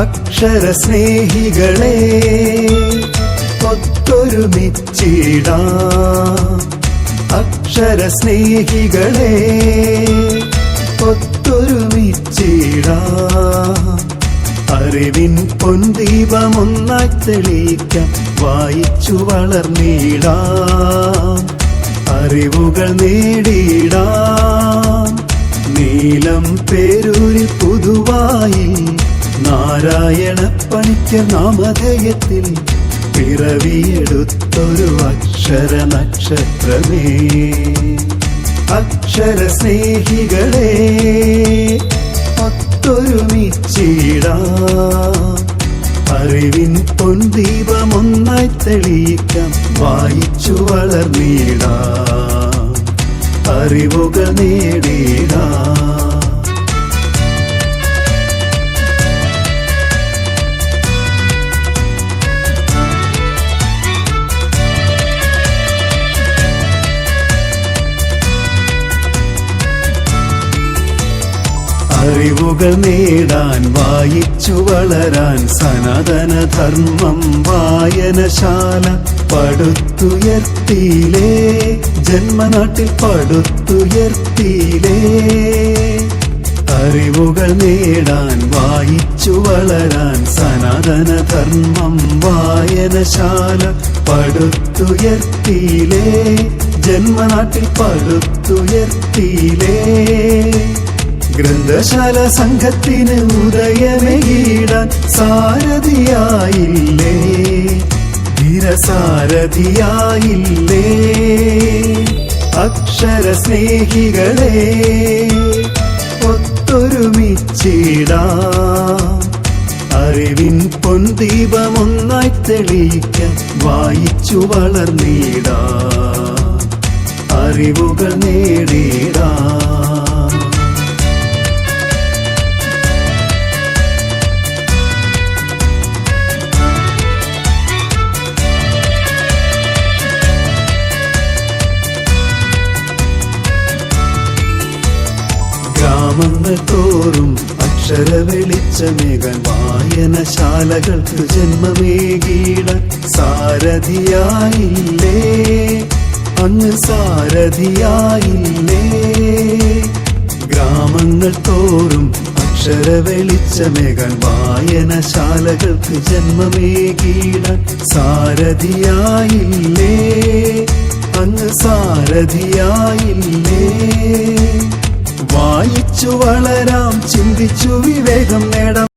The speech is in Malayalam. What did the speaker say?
അക്ഷരസ്നേഹികളെ ഒത്തൊരുമിച്ചിടാം. അക്ഷരസ്നേഹികളെ ഒത്തൊരുമിച്ചിടാം. അറിവിൻ പൊൻദീപമൊന്നായി തെളിയിക്കാം, വായിച്ചു വളർന്നിടാം. അറിവുകൾ നേടിയിടാം. നീലം പേരൂരിൽ പുതുവായി നാരായണ പണിക്കർ നാമധേയത്തിൽ പിറവിയെടുത്തൊരു അക്ഷര നക്ഷത്രമേ. അക്ഷരസ്നേഹികളെ ഒത്തൊരുമിച്ചിടാം. അറിവിൻ പൊൻദീപമൊന്നായി തെളിയിക്കാം, വായിച്ചു വളർന്നിടാം. അറിവുകൾ നേടിടാം. അറിവുകൾ നേടാൻ വായിച്ചു വളരാൻ സനാതനധർമ്മം വായനശാല പടുത്തുയർത്തിയിലേ. ജന്മനാട്ടിൽ പടുത്തുയർത്തിയിലേ. അറിവുകൾ നേടാൻ വായിച്ചു വളരാൻ സനാതനധർമ്മം വായനശാല പടുത്തുയർത്തിയിലേ. ജന്മനാട്ടിൽ പടുത്തുയർത്തിയിലേ. ഗ്രന്ഥശാല സംഘത്തിന് ഉദയമേകിടാൻ സാരഥിയായില്ലേ, ധീരസാരഥിയായില്ലേ. അക്ഷരസ്നേഹികളെ ഒത്തൊരുമിച്ചിടാം. അറിവിൻ പൊൻദീപമൊന്നായി തെളിയിക്കാൻ, വായിച്ചു വളർന്നിടാം. അറിവുകൾ നേടിടാം. ഗ്രാമങ്ങൾ തോറും അക്ഷര വെളിച്ചമേകാൻ വായനശാലകൾക്ക് ജന്മമേകിടാൻ സാരഥിയായില്ലേ, അങ്ങ് സാരഥിയായില്ലേ. ഗ്രാമങ്ങൾ തോറും അക്ഷര വെളിച്ചമേകാൻ വായനശാലകൾക്ക് ജന്മമേകിടാൻ സാരഥിയായില്ലേ, അങ്ങ് സാരഥിയായില്ലേ. വായിച്ചു വളരാം, ചിന്തിച്ചു വിവേകം നേടാം.